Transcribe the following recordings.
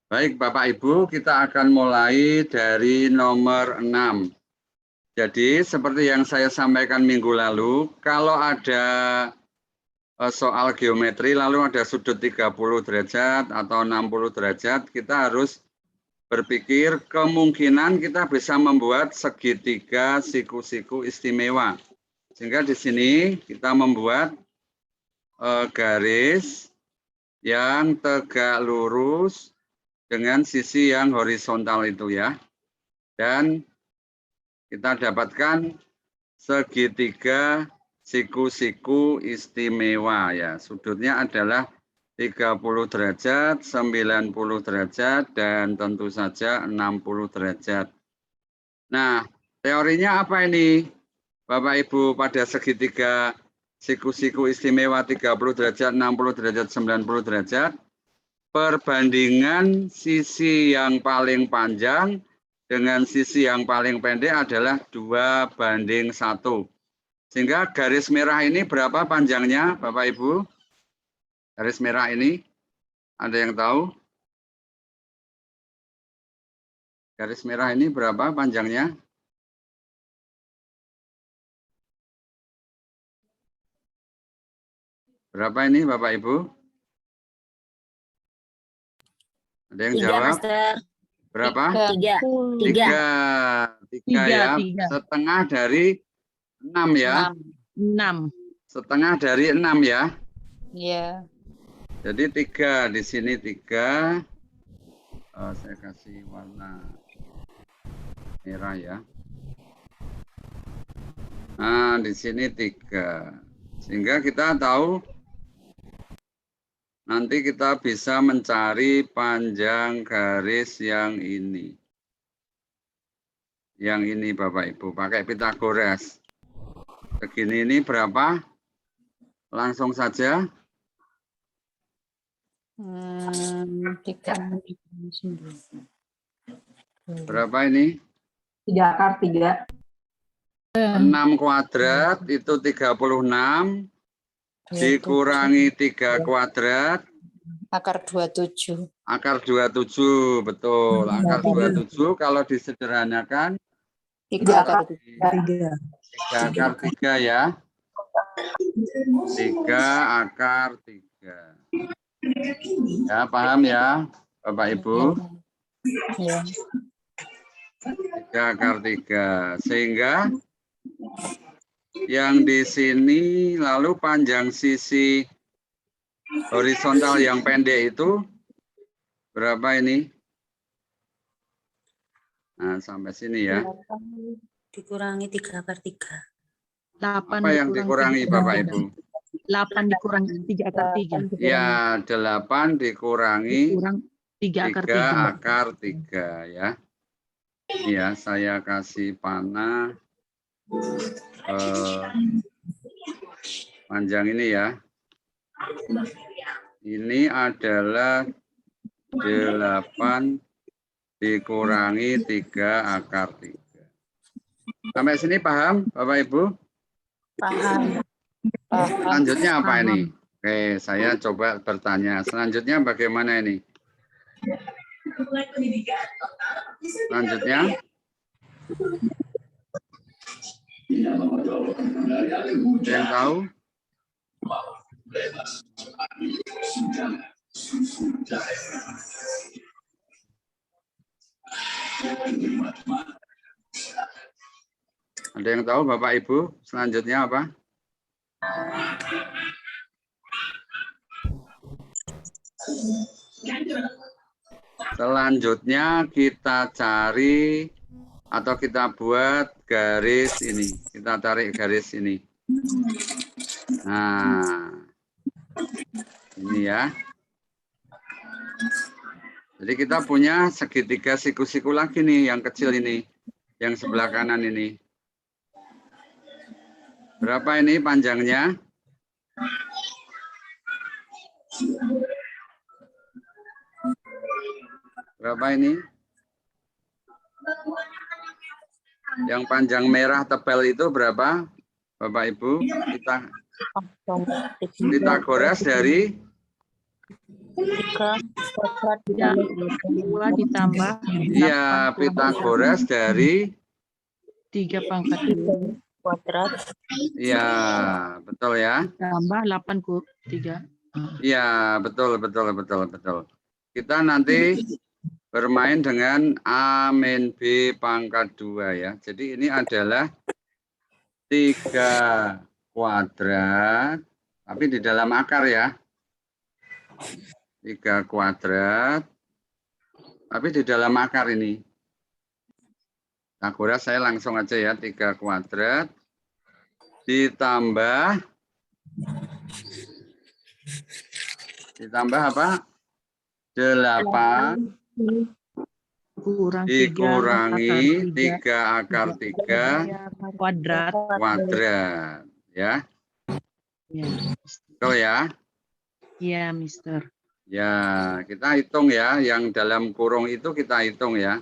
Baik Bapak Ibu, kita akan mulai dari nomor 6. Jadi seperti yang saya sampaikan minggu lalu, kalau ada soal geometri lalu ada sudut 30 derajat atau 60 derajat, kita harus berpikir kemungkinan kita bisa membuat segitiga siku-siku istimewa. Sehingga di sini kita membuat garis yang tegak lurus dengan sisi yang horizontal itu ya. Dan kita dapatkan segitiga siku-siku istimewa ya. Sudutnya adalah 30 derajat, 90 derajat, dan tentu saja 60 derajat. Nah, teorinya apa ini? Bapak Ibu, pada segitiga siku-siku istimewa 30 derajat, 60 derajat, 90 derajat, perbandingan sisi yang paling panjang dengan sisi yang paling pendek adalah 2:1. Sehingga garis merah ini berapa panjangnya, Bapak Ibu? Garis merah ini, ada yang tahu? Garis merah ini berapa panjangnya? Berapa ini, Bapak Ibu? Ada yang jawab? Master. Berapa? 3. Ya. 3. Setengah dari 6 ya. 6. Setengah dari 6 ya. Iya. Jadi 3 di sini 3. Saya kasih warna merah ya. Nah, di sini 3. Sehingga kita tahu nanti kita bisa mencari panjang garis yang ini. Yang ini Bapak Ibu, pakai Pythagoras. Segini ini berapa? Langsung saja. 3. Berapa ini? 3 akar 3. 6 kuadrat itu 36. Dikurangi 3 kuadrat. Akar 27. Akar 27, betul. Akar 27 kalau disederhanakan 3 akar 3. 3 akar 3 ya. 3 akar 3. Ya, paham ya, Bapak Ibu? Ya. 3 akar 3. Sehingga yang di sini lalu panjang sisi horizontal yang pendek itu berapa ini? Nah, sampai sini ya. Dikurangi 3 akar 3. Apa yang dikurangi Bapak Ibu? 8 dikurangi 3 akar 3. Ya, 8 dikurangi 3 3 akar 3 ya. Ini ya, saya kasih panah panjang ini ya. Ini adalah 8 dikurangi 3 akar 3. Sampai sini paham Bapak Ibu? Paham. Selanjutnya apa ini? Oke, saya coba bertanya. Selanjutnya bagaimana ini? Selanjutnya? Ada yang tahu? Ada yang tahu Bapak Ibu? Selanjutnya apa? Selanjutnya kita cari atau kita buat garis ini. Kita tarik garis ini. Nah, ini ya. Jadi kita punya segitiga siku-siku lagi nih, yang kecil ini. Yang sebelah kanan ini. Berapa ini panjangnya? Berapa ini? Yang panjang merah tebal itu berapa? Bapak Ibu, Pythagoras dari 3 kuadrat Ya, ditambah 2 ditambah Iya, 8 kurang Pitagoras dari 3 pangkat 2 kuadrat iya, betul ya. ditambah 8 3. Iya, betul, betul, betul, betul. Kita nanti bermain dengan A min B pangkat 2 ya. Jadi ini adalah 3 kuadrat, tapi di dalam akar ya. 3 kuadrat, tapi di dalam akar ini. Pitagoras saya langsung aja ya, 3 kuadrat ditambah apa? 8 kurang dikurangi 3 akar 3 kuadrat. kuadrat ya. Ya, Betul ya? ya, Mister. Ya, kita hitung ya, yang dalam kurung itu kita hitung ya.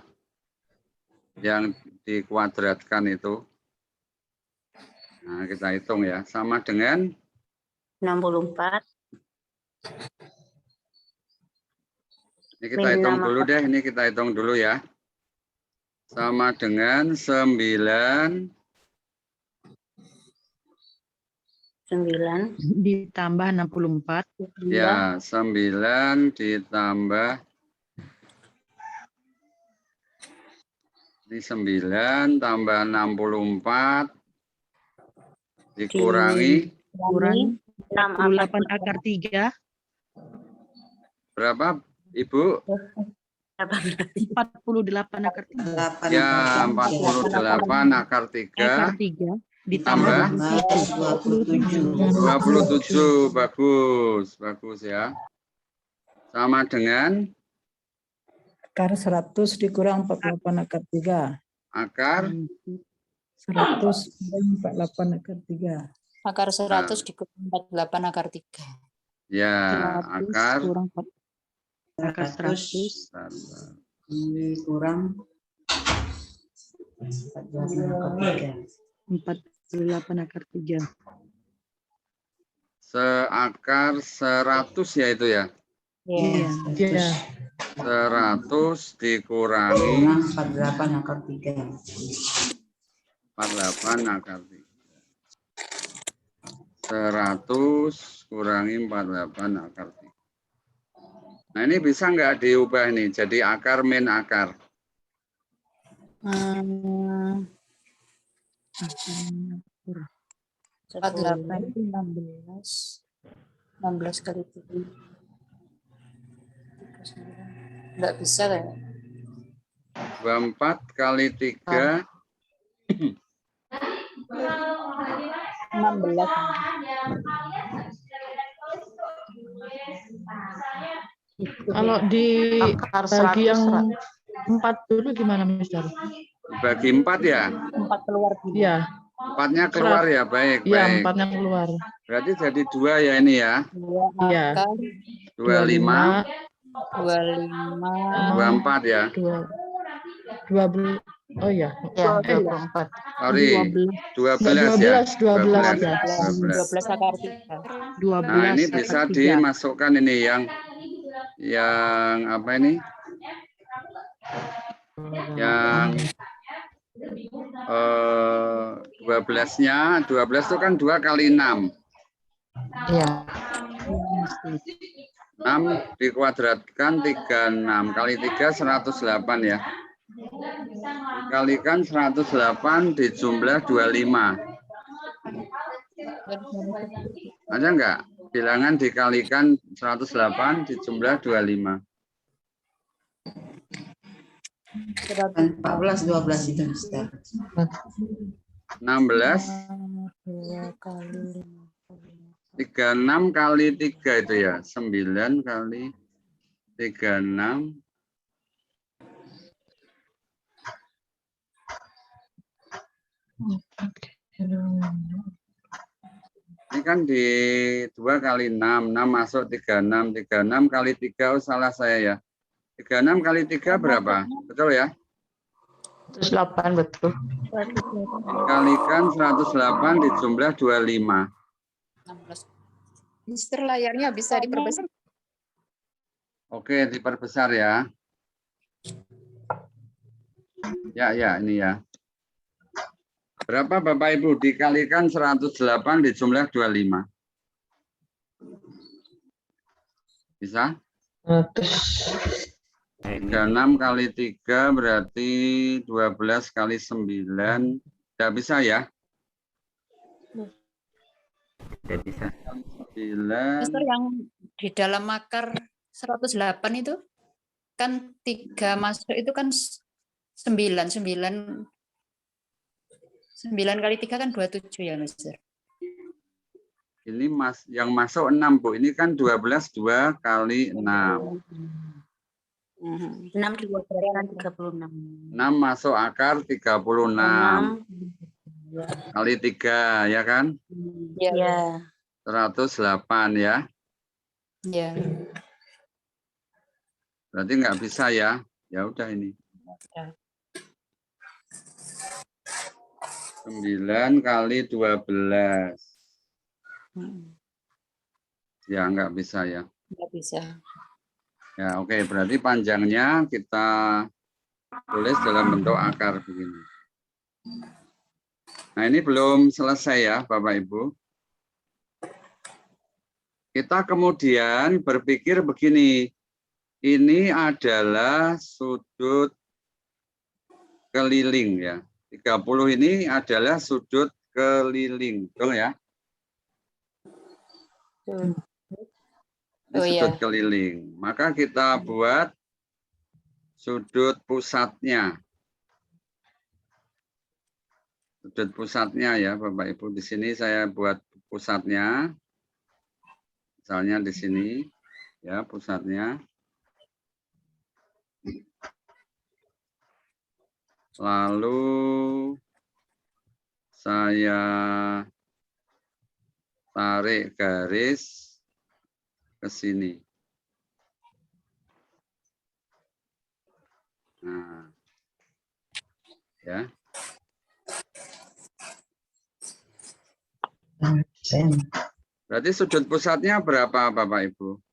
Yang dikuadratkan itu. Nah, kita hitung ya, sama dengan 64 ini kita hitung dulu deh, ini kita hitung dulu ya. Sama dengan 9 ditambah 64. ya, 9 ditambah ini 9 tambah 64 dikurangi Kurang 48 akar 3. berapa, Ibu? 48 akar 3. Ya, 48 akar 3 ditambah 27. Bagus, bagus ya. Sama dengan Akar 100 dikurang 48 akar 3. akar 100 kurang 48 akar 3. akar 100 dikurang 48 akar 3. ya, akar kurang akar 100 kurang 48 akar 3. seakar 100 ya itu ya. Iya. Ya. 100 dikurangi 48 akar 3. 48 akar 3. 100 kurangi 48 akar 3. Nah, ini bisa nggak diubah nih jadi akar min akar? 16 kali 3. Enggak bisa kan? 24 kali 3 16. Kalau dibagi yang 4 dulu gimana, Mister? bagi 4 ya. 4 keluar dulu. Iya. 4-nya keluar ya, baik, Iya, baik. 4-nya keluar. Berarti jadi 2 ya ini ya. Iya. 25 25 24 ya. 20. Oh iya. Ya, 24. Sorry, 12 ya. 12 ya. 12 akar 3. 12 Nah, ini akar bisa 3. dimasukkan ini yang apa ini? Yang 12-nya, 12 itu kan 2 kali 6. Iya. 6 dikuadratkan 36 kali 3 108 ya. Dikalikan 108 dijumlah 25. Ada enggak? Bilangan dikalikan 108 dijumlah 25. 14 12 itu, Mister. 16 36 kali 3 itu ya. 9 kali 36 ini kan di 2 kali 6, 6 masuk 36, 36 kali 3, oh salah saya ya. 36 kali 3 berapa? Betul ya? 108 betul. Dikalikan 108 dijumlah 25. 16. Mister, layarnya bisa diperbesar. Oke, diperbesar ya. Ya, ini ya. Berapa Bapak Ibu? Dikalikan 108 dijumlah 25. Bisa? 36 kali 3 berarti 12 kali 9. Tidak bisa ya? Tidak bisa. 9. Mister, yang di dalam akar 108 itu kan 3 masuk itu kan 9. 9 kali 3 kan 27 ya, Mister. Ini yang masuk 6, Bu. Ini kan 12 2 kali 6. 6 dikuadratkan 36. 6 masuk akar 36. Kali 3 ya kan? Ya. 108 ya. Ya. Berarti nggak bisa ya. Ya udah ini. 9 kali 12. Ya nggak bisa ya. Nggak bisa. Ya oke, berarti panjangnya kita tulis dalam bentuk akar begini. Nah ini belum selesai ya Bapak Ibu. Kita kemudian berpikir begini, ini adalah sudut keliling ya. 30 ini adalah sudut keliling, betul ya? Ini sudut keliling. Maka kita buat sudut pusatnya. Sudut pusatnya ya Bapak Ibu. Di sini saya buat pusatnya. Misalnya di sini ya pusatnya. Lalu saya tarik garis ke sini. Nah, ya. Berarti sudut pusatnya berapa Bapak Ibu?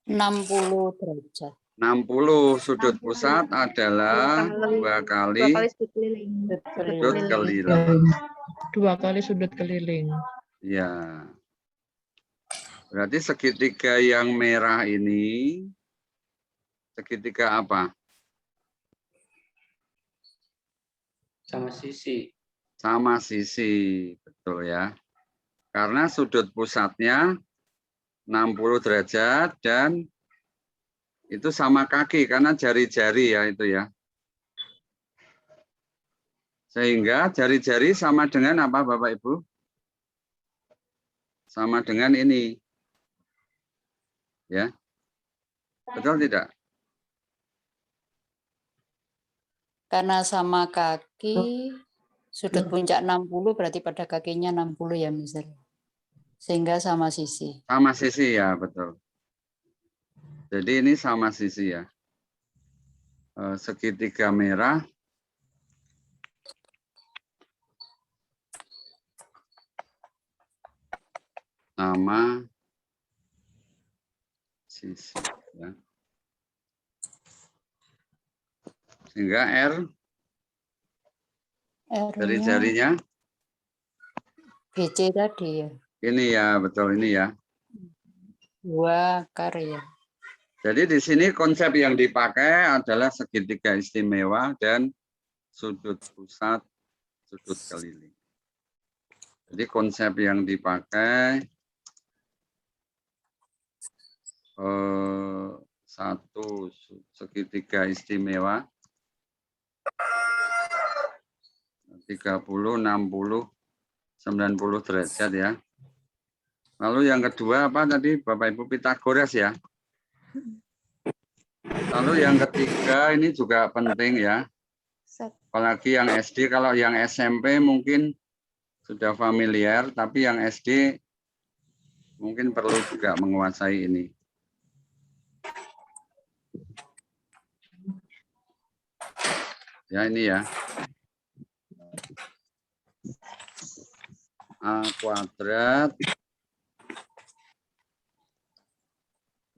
60 derajat. 60 sudut pusat adalah 2 kali sudut keliling. sudut keliling. 2 kali sudut keliling. Ya. Berarti segitiga yang merah ini segitiga apa? Sama sisi. Sama sisi, betul ya. Karena sudut pusatnya 60 derajat dan itu sama kaki karena jari-jari ya itu ya. Sehingga jari-jari sama dengan apa Bapak Ibu? Sama dengan ini. Ya. Betul tidak? Karena sama kaki, sudut puncak 60 berarti pada kakinya 60 ya, Mister. Sehingga sama sisi. Sama sisi ya, betul. Jadi ini sama sisi ya. Segitiga merah. Sama sisi ya. Sehingga R dari jarinya BC tadi ya. ini ya, betul ini ya. 2 akar ya. Jadi di sini konsep yang dipakai adalah segitiga istimewa dan sudut pusat, sudut keliling. Jadi konsep yang dipakai satu segitiga istimewa 30, 60, 90 derajat ya. Lalu yang kedua apa tadi Bapak Ibu Pitagoras ya. Lalu yang ketiga ini juga penting ya. Apalagi yang SD, kalau yang SMP mungkin sudah familiar, tapi yang SD mungkin perlu juga menguasai ini. Ya ini ya. A kuadrat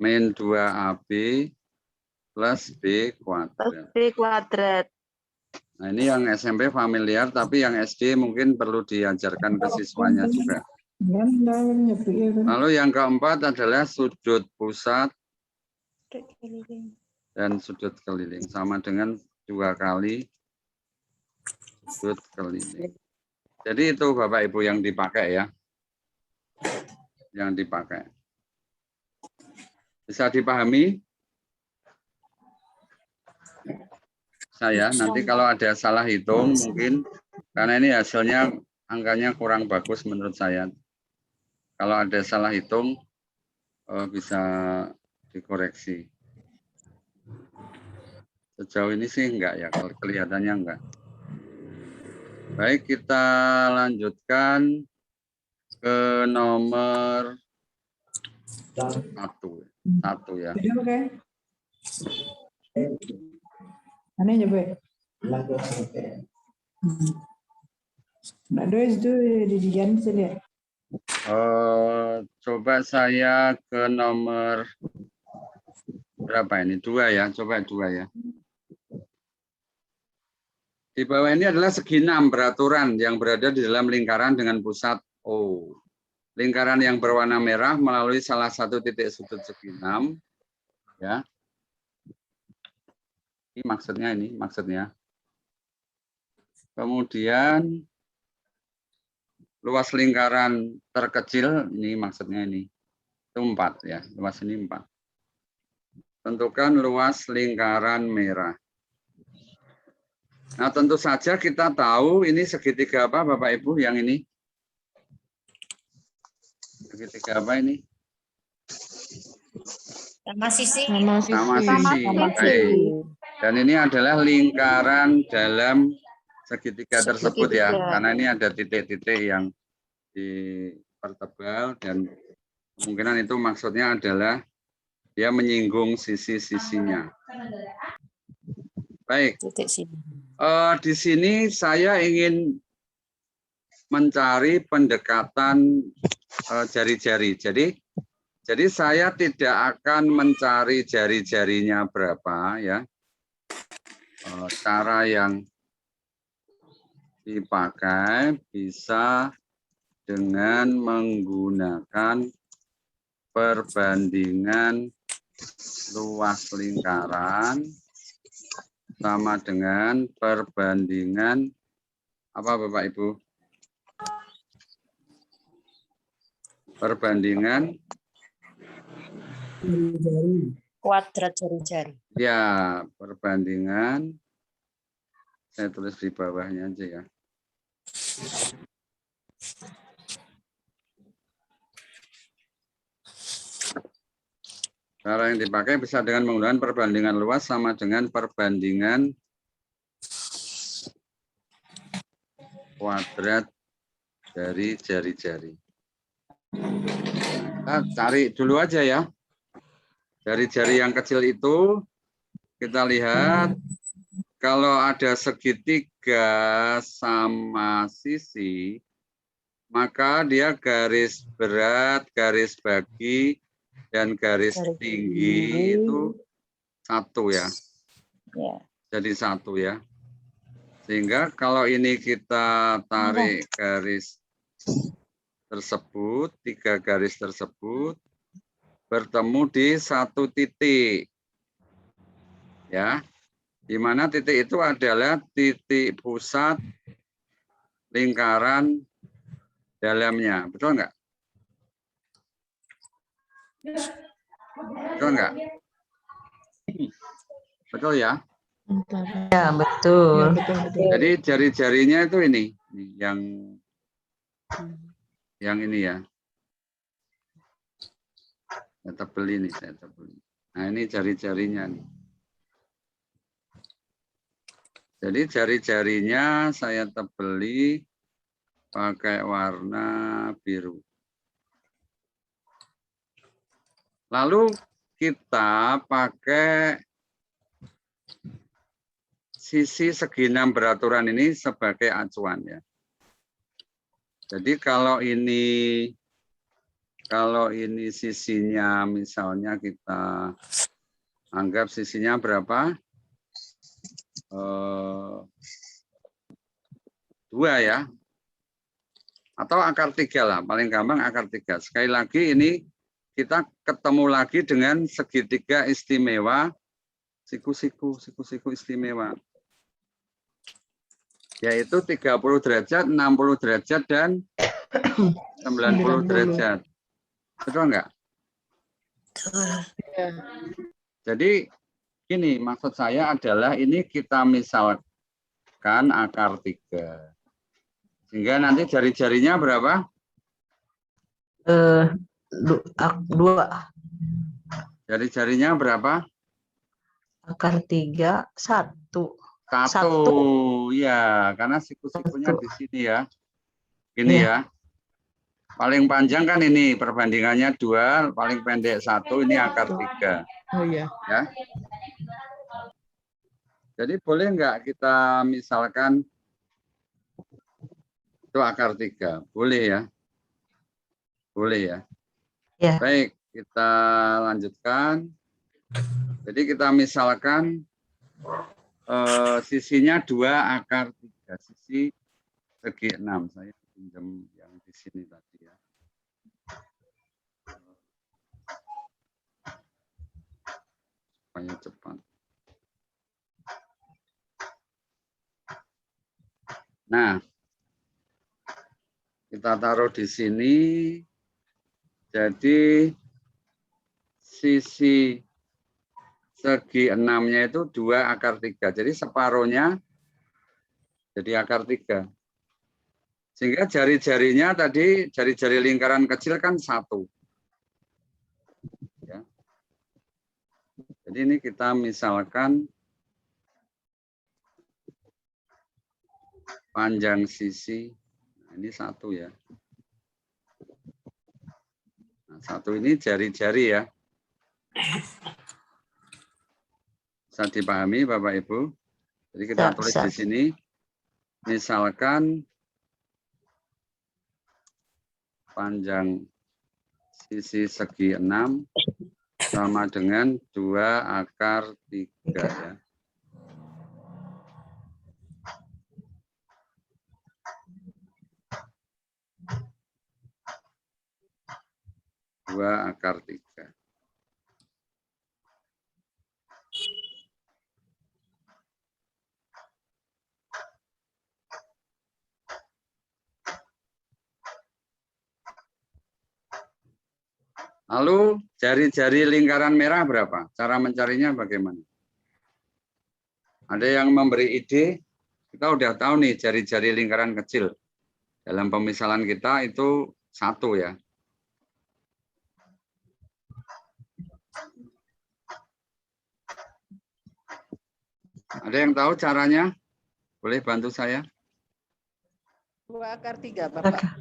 min 2AB plus B kuadrat. B kuadrat. Nah, ini yang SMP familiar, tapi yang SD mungkin perlu diajarkan ke siswanya juga. Lalu yang keempat adalah sudut pusat dan sudut keliling. Sama dengan 2 kali sudut keliling. Jadi itu Bapak Ibu yang dipakai ya. Yang dipakai. Bisa dipahami? Saya nanti kalau ada salah hitung mungkin karena ini hasilnya angkanya kurang bagus menurut saya. Kalau ada salah hitung bisa dikoreksi. Sejauh ini sih enggak ya, kalau kelihatannya enggak. Baik, kita lanjutkan ke nomor 1 ya. Aneh nyoba. Nggak dois tuh di digan lihat. Coba saya ke nomor berapa ini? 2 ya, coba 2 ya. Di bawah ini adalah segi 6 beraturan yang berada di dalam lingkaran dengan pusat O. Lingkaran yang berwarna merah melalui salah satu titik sudut segi 6. Ya. Ini maksudnya. Kemudian luas lingkaran terkecil, ini maksudnya ini. Itu 4 ya, luas ini 4. Tentukan luas lingkaran merah. Nah, tentu saja kita tahu ini segitiga apa Bapak Ibu yang ini? Segitiga apa ini? Sama sisi. Sama sisi. Baik. Dan ini adalah lingkaran dalam segitiga tersebut ya. Karena ini ada titik-titik yang dipertebal dan kemungkinan itu maksudnya adalah dia menyinggung sisi-sisinya. Baik. Di sini saya ingin mencari pendekatan jari-jari. Jadi saya tidak akan mencari jari-jarinya berapa ya. Cara yang dipakai bisa dengan menggunakan perbandingan luas lingkaran sama dengan perbandingan apa Bapak Ibu? Perbandingan Kuadrat jari-jari. ya, perbandingan saya tulis di bawahnya aja ya. Cara yang dipakai bisa dengan menggunakan perbandingan luas sama dengan perbandingan kuadrat dari jari-jari. Kita cari dulu aja ya. Jari-jari yang kecil itu kita lihat kalau ada segitiga sama sisi, maka dia garis berat, garis bagi, dan garis tinggi itu 1 ya. Jadi 1 ya. Sehingga kalau ini kita tarik garis tersebut, 3 garis tersebut, bertemu di 1 titik. Ya. Di mana titik itu adalah titik pusat lingkaran dalamnya. Betul enggak? Betul enggak? Betul ya? Ya, betul. Jadi jari-jarinya itu ini yang ini ya. Saya tebel ini, Nah, ini jari-jarinya nih. Jadi jari-jarinya saya tebeli pakai warna biru. Lalu kita pakai sisi segi 6 beraturan ini sebagai acuan ya. Jadi kalau ini Kalau ini sisinya misalnya kita anggap sisinya berapa? 2 ya. Atau akar 3 lah, paling gampang akar 3. Sekali lagi ini kita ketemu lagi dengan segitiga istimewa, siku-siku istimewa. Yaitu 30 derajat, 60 derajat, dan 90 derajat. Betul enggak? Ya. Jadi gini, maksud saya adalah ini kita misalkan akar 3. Sehingga nanti jari-jarinya berapa? 2. Jari-jarinya berapa? Akar 3, 1. 1. Ya, karena siku-sikunya di sini ya. Ini ya. Paling panjang kan ini, perbandingannya 2, paling pendek 1, ini akar 3. Oh iya. Ya. Jadi boleh enggak kita misalkan itu akar 3? Boleh ya. Boleh ya. Ya. Baik, kita lanjutkan. Jadi kita misalkan sisinya 2 akar 3, sisi segi 6. Saya pinjam yang di sini tadi ya. Supaya cepat. Nah, kita taruh di sini. Jadi sisi segi 6-nya itu 2 akar 3. Jadi separuhnya jadi akar 3. Sehingga jari-jarinya tadi, jari-jari lingkaran kecil kan 1. Ya. Jadi ini kita misalkan panjang sisi, nah ini 1 ya. Nah, 1 ini jari-jari ya. Bisa dipahami Bapak Ibu? Jadi kita tulis di sini, misalkan panjang sisi segi 6 sama dengan 2 akar 3 ya. Dua akar 3. Lalu jari-jari lingkaran merah berapa? Cara mencarinya bagaimana? Ada yang memberi ide? Kita udah tahu nih jari-jari lingkaran kecil. Dalam pemisalan kita itu 1 ya. Ada yang tahu caranya? Boleh bantu saya? 2 akar 3, Bapak.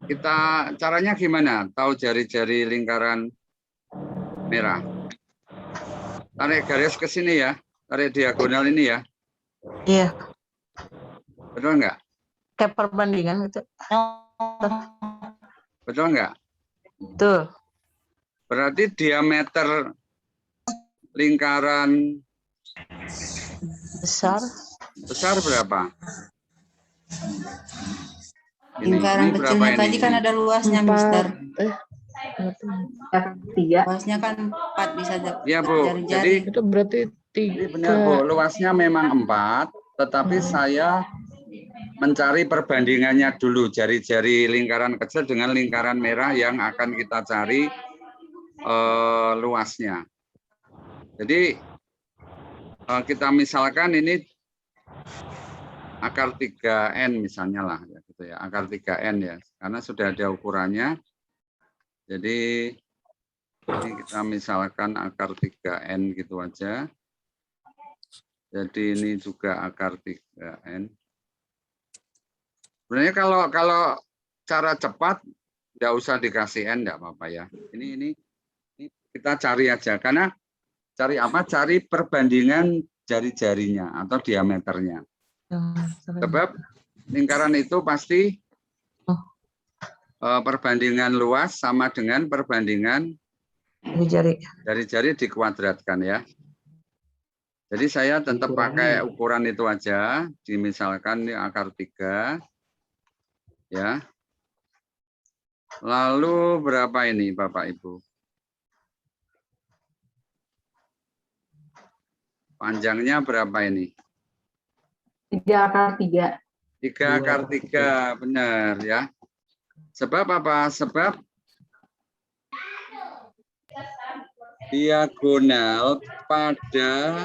Kita caranya gimana? Tahu jari-jari lingkaran merah. Tarik garis ke sini ya. Tarik diagonal ini ya. Iya. Betul enggak? Kayak perbandingan itu. Betul enggak? Betul. Berarti diameter lingkaran besar berapa? Lingkaran kecilnya tadi kan ada luasnya, Mister. Luasnya kan 4 bisa ya, Bu. Jadi itu berarti 3. benar, Bu. Luasnya memang 4, tetapi saya mencari perbandingannya dulu jari-jari lingkaran kecil dengan lingkaran merah yang akan kita cari luasnya. Jadi kita misalkan ini akar 3N misalnya lah ya gitu ya, akar 3N ya, karena sudah ada ukurannya. Jadi ini kita misalkan akar 3N gitu aja. Jadi ini juga akar 3N. Sebenarnya kalau cara cepat nggak usah dikasih N, nggak apa-apa ya. Ini kita cari aja, karena cari apa? Cari perbandingan jari-jarinya atau diameternya. Sebab lingkaran itu pasti perbandingan luas sama dengan perbandingan Jari-jari. jari-jari dikuadratkan ya. Jadi saya tetap pakai ukuran itu aja, dimisalkan ini akar 3. Ya. Lalu berapa ini Bapak Ibu? Panjangnya berapa ini? 3 akar 3. 3 akar 3, benar ya. Sebab apa? Sebab diagonal pada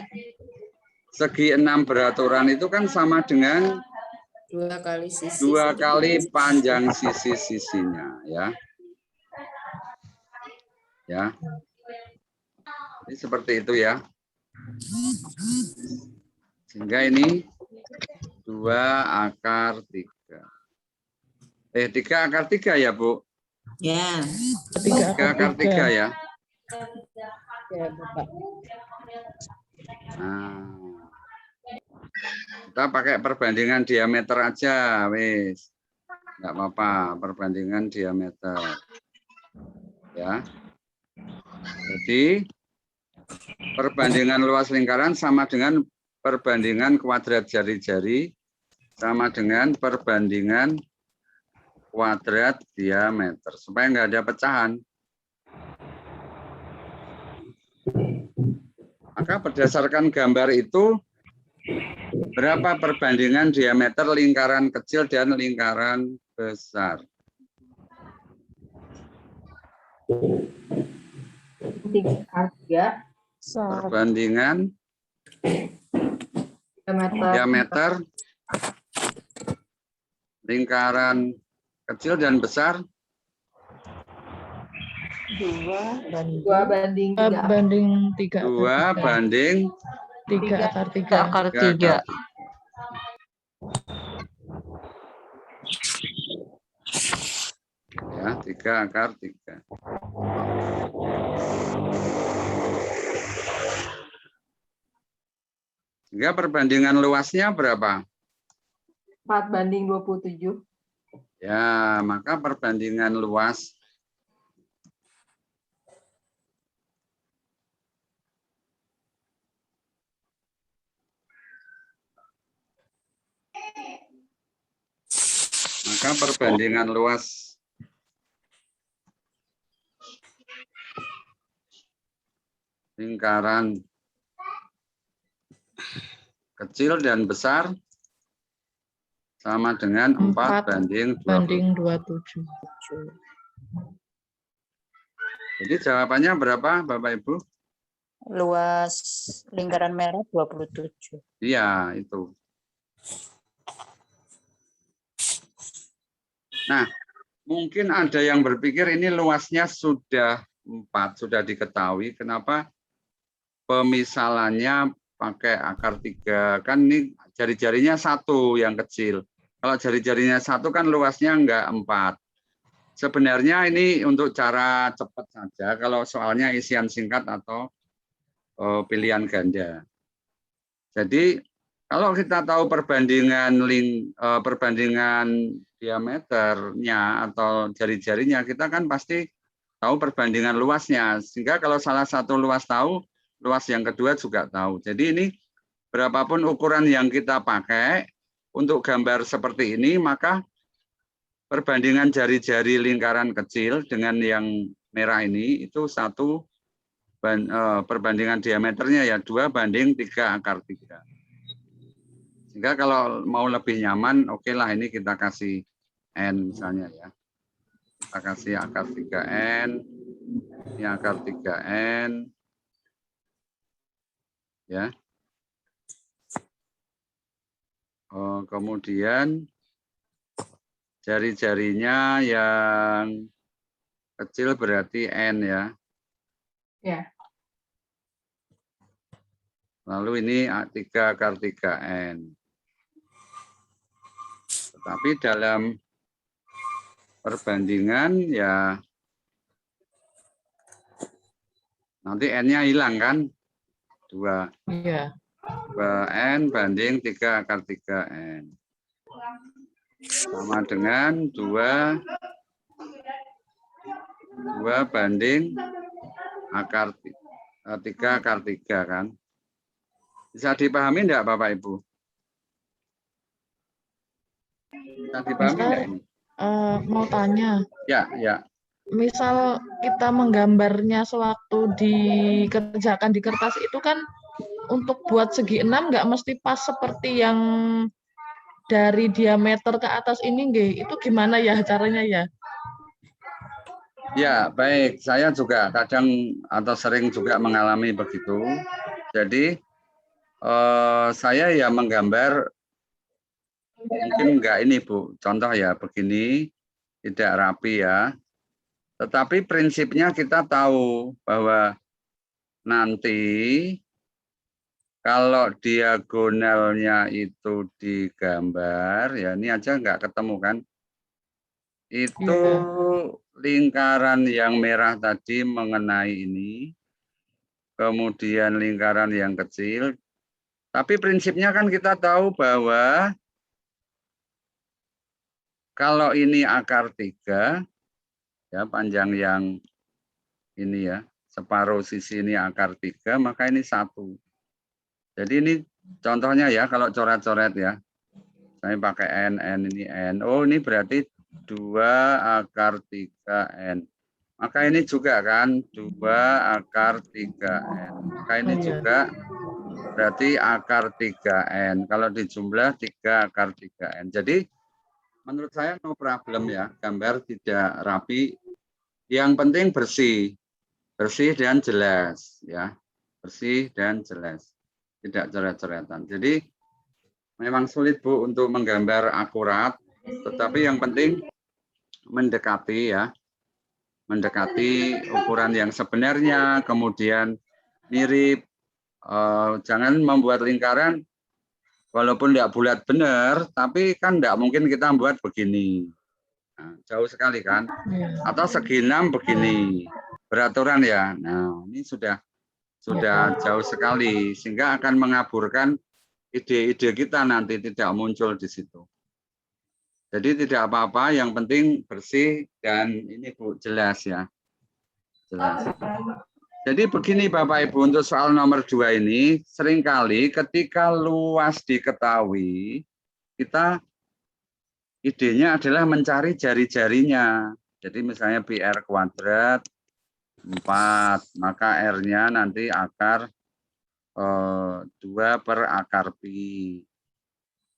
segi 6 beraturan itu kan sama dengan 2 kali sisi. 2 kali panjang sisi-sisinya ya. Ya. Ini seperti itu ya. Sehingga ini 2 akar 3. 3 akar 3 ya, Bu? Ya. 3 akar 3 ya. Ya, Bapak. Nah, kita pakai perbandingan diameter aja, wis. Enggak apa-apa, perbandingan diameter. Ya. Jadi perbandingan luas lingkaran sama dengan perbandingan kuadrat jari-jari sama dengan perbandingan kuadrat diameter supaya enggak ada pecahan. Maka berdasarkan gambar itu berapa perbandingan diameter lingkaran kecil dan lingkaran besar? 3 akar 3. Perbandingan diameter lingkaran kecil dan besar 2 banding 3. 2 banding 3 2 banding 3 akar 3. Akar 3. Ya, 3 akar 3. Sehingga perbandingan luasnya berapa? 4 banding 27. Ya, maka perbandingan luas lingkaran kecil dan besar sama dengan 4 banding 27. Banding 27. Jadi jawabannya berapa Bapak Ibu? Luas lingkaran merah 27. Iya, itu. Nah, mungkin ada yang berpikir ini luasnya sudah 4, sudah diketahui. Kenapa pemisalannya pakai akar 3? Kan ini jari-jarinya 1 yang kecil. Kalau jari-jarinya 1 kan luasnya enggak 4. Sebenarnya ini untuk cara cepat saja kalau soalnya isian singkat atau pilihan ganda. Jadi kalau kita tahu perbandingan diameternya atau jari-jarinya, kita kan pasti tahu perbandingan luasnya. Sehingga kalau salah satu luas tahu, luas yang kedua juga tahu. Jadi ini berapapun ukuran yang kita pakai untuk gambar seperti ini, maka perbandingan jari-jari lingkaran kecil dengan yang merah ini itu perbandingan diameternya ya 2 banding 3 akar 3. Sehingga kalau mau lebih nyaman, oke lah ini kita kasih N misalnya ya. Kita kasih akar 3N, ini akar 3N. Ya. Kemudian jari-jarinya yang kecil berarti N ya. Ya. Lalu ini 3 akar 3N. Tetapi dalam perbandingan ya nanti N-nya hilang kan? 2. Iya. 2N banding 3 akar 3N. Sama dengan 2 2 banding akar 3 akar 3 kan. Bisa dipahami enggak Bapak Ibu? Bisa dipahami Mister, enggak ini? mau tanya, Ya, ya. misal kita menggambarnya sewaktu dikerjakan di kertas itu kan untuk buat segi 6 nggak mesti pas seperti yang dari diameter ke atas ini, nggih. Itu gimana ya caranya ya? Ya, baik. Saya juga kadang atau sering juga mengalami begitu. Jadi saya ya menggambar mungkin enggak ini Bu. Contoh ya begini, tidak rapi ya. Tetapi prinsipnya kita tahu bahwa nanti kalau diagonalnya itu digambar, ya ini aja enggak ketemu kan. Itu lingkaran yang merah tadi mengenai ini, kemudian lingkaran yang kecil. Tapi prinsipnya kan kita tahu bahwa kalau ini akar 3, ya panjang yang ini ya, separuh sisi ini akar 3, maka ini 1. Jadi ini contohnya ya, kalau coret-coret ya, saya pakai N ini N. Oh ini berarti 2 akar 3N. Maka ini juga kan 2 akar 3N. Maka ini juga berarti akar 3N. Kalau dijumlah 3 akar 3N. Jadi menurut saya no problem ya, gambar tidak rapi. Yang penting bersih. Bersih dan jelas ya. Bersih dan jelas. Tidak coret-coretan. Jadi memang sulit Bu untuk menggambar akurat, tetapi yang penting mendekati ya. Mendekati ukuran yang sebenarnya, kemudian mirip. Jangan membuat lingkaran walaupun tidak bulat benar, tapi kan tidak mungkin kita buat begini. Nah, jauh sekali kan? Atau segi 6 begini. Beraturan ya. Nah, ini sudah jauh sekali sehingga akan mengaburkan ide-ide kita nanti tidak muncul di situ. Jadi tidak apa-apa, yang penting bersih dan ini Bu jelas ya. Jelas. Jadi begini Bapak Ibu, untuk soal nomor 2 ini, seringkali ketika luas diketahui, kita idenya adalah mencari jari-jarinya. Jadi misalnya PR kuadrat 4, maka R-nya nanti akar 2 per akar pi.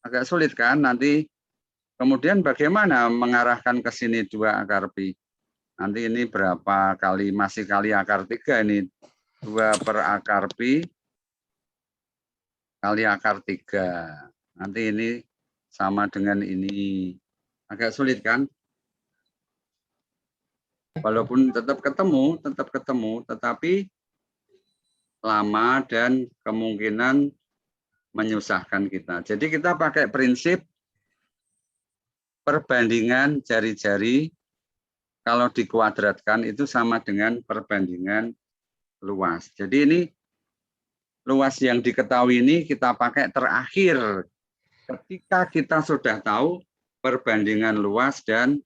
Agak sulit kan nanti, kemudian bagaimana mengarahkan ke sini 2 akar pi. Nanti ini berapa kali, masih kali akar 3 ini, 2 per akar pi kali akar 3. Nanti ini sama dengan ini. Agak sulit kan? Walaupun tetap ketemu, tetapi lama dan kemungkinan menyusahkan kita. Jadi kita pakai prinsip perbandingan jari-jari. Kalau dikuadratkan itu sama dengan perbandingan luas. Jadi ini luas yang diketahui ini kita pakai terakhir ketika kita sudah tahu perbandingan luas dan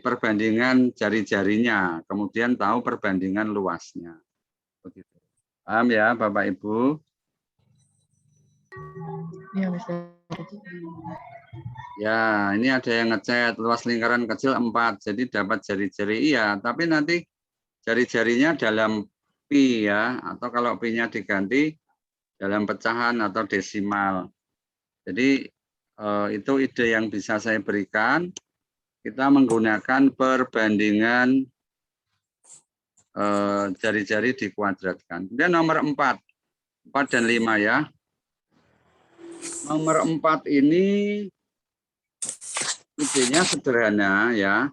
perbandingan jari-jarinya, kemudian tahu perbandingan luasnya. Begitu. Paham ya Bapak Ibu? Ya, Mister. Ya, ini ada yang ngechat luas lingkaran kecil 4, jadi dapat jari-jari iya, tapi nanti jari-jarinya dalam pi ya, atau kalau pi-nya diganti dalam pecahan atau desimal. Jadi itu ide yang bisa saya berikan. Kita menggunakan perbandingan jari-jari dikuadratkan. Kemudian nomor 4 dan 5 ya. Nomor 4 ini idenya sederhana ya.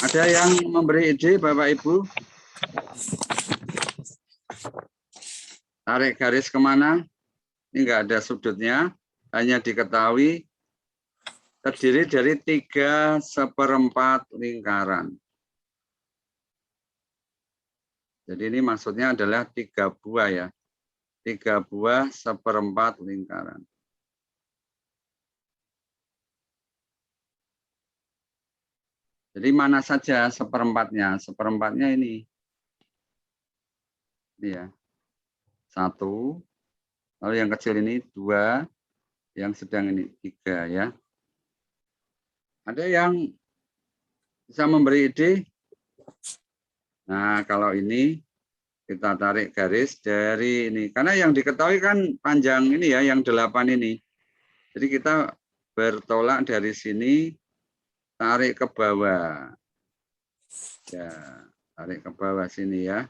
Ada yang memberi ide Bapak Ibu? Tarik garis kemana? Ini enggak ada sudutnya, hanya diketahui terdiri dari 3/4 lingkaran. Jadi ini maksudnya adalah 3 buah ya. 3 buah 1/4 lingkaran. Jadi mana saja seperempatnya? Seperempatnya ini. Ini ya. 1. Lalu yang kecil ini 2. Yang sedang ini 3 ya. Ada yang bisa memberi ide? Nah, kalau ini kita tarik garis dari ini. Karena yang diketahui kan panjang ini ya, yang 8 ini. Jadi kita bertolak dari sini, tarik ke bawah. Ya, tarik ke bawah sini ya.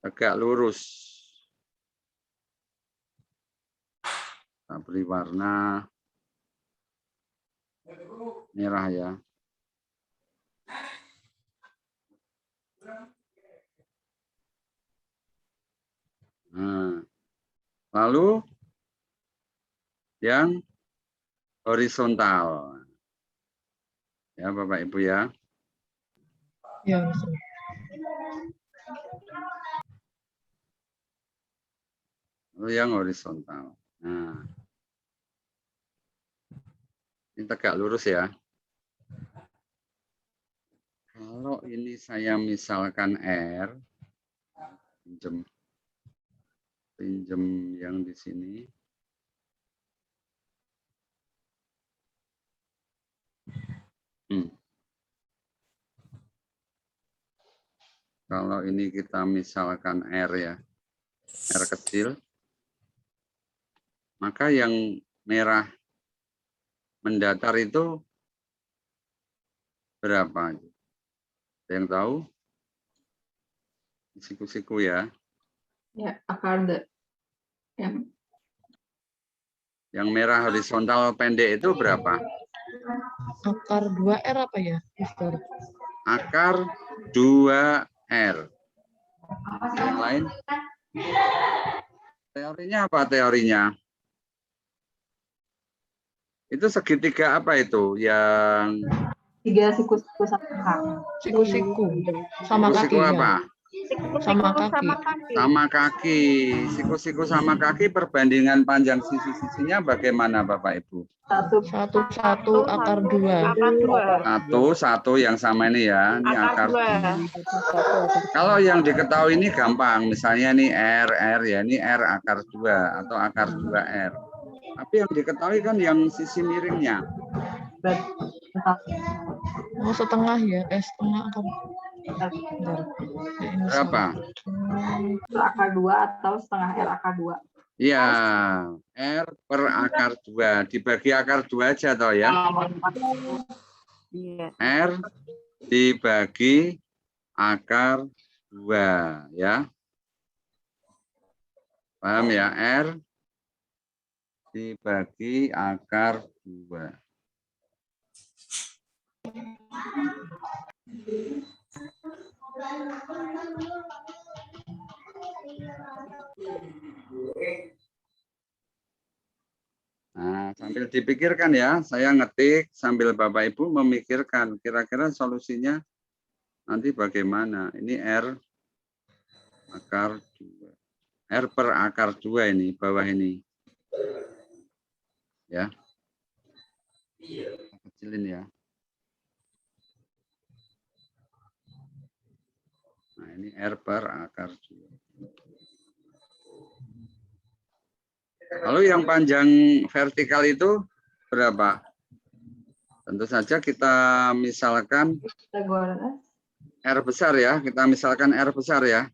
Tegak lurus. Kita beri warna merah ya. Nah, lalu yang horizontal. Ya, Bapak Ibu ya. Ya, Lalu yang horizontal. Nah, ini tegak lurus ya. Kalau ini saya misalkan R, pinjem yang di sini. Kalau ini kita misalkan R ya, R kecil, maka yang merah mendatar itu berapa? Ada yang tahu? Siku-siku ya. Ya, akar Yang merah horizontal pendek itu berapa? akar 2R apa ya, Mister? Akar 2R. Yang lain? Teorinya apa teorinya? Itu segitiga apa itu? Yang 3 siku-siku sama kaki. Siku-siku sama kaki siku-siku ya. apa? Sama kaki. Sama kaki. Siku-siku sama kaki perbandingan panjang sisi-sisinya bagaimana Bapak Ibu? 1 akar 2. 1 yang sama ini ya. Ini akar. Kalau yang diketahui ini gampang. Misalnya ini R ya. Ini R akar 2 atau akar 2R. Tapi yang diketahui kan yang sisi miringnya. Oh, setengah ya. Setengah akar. Berapa? Akar 2 atau setengah R akar 2. Iya, R per akar 2. Dibagi akar 2 aja toh ya. R dibagi akar 2 ya. Paham ya? R dibagi akar 2. Nah, sambil dipikirkan ya, saya ngetik sambil Bapak Ibu memikirkan kira-kira solusinya nanti bagaimana. Ini R akar 2. R per akar 2 ini, bawah ini. Ya. Kecilin ya. Nah, ini R per akar 2. Lalu yang panjang vertikal itu berapa? Tentu saja kita misalkan R besar ya. Kita misalkan R besar ya.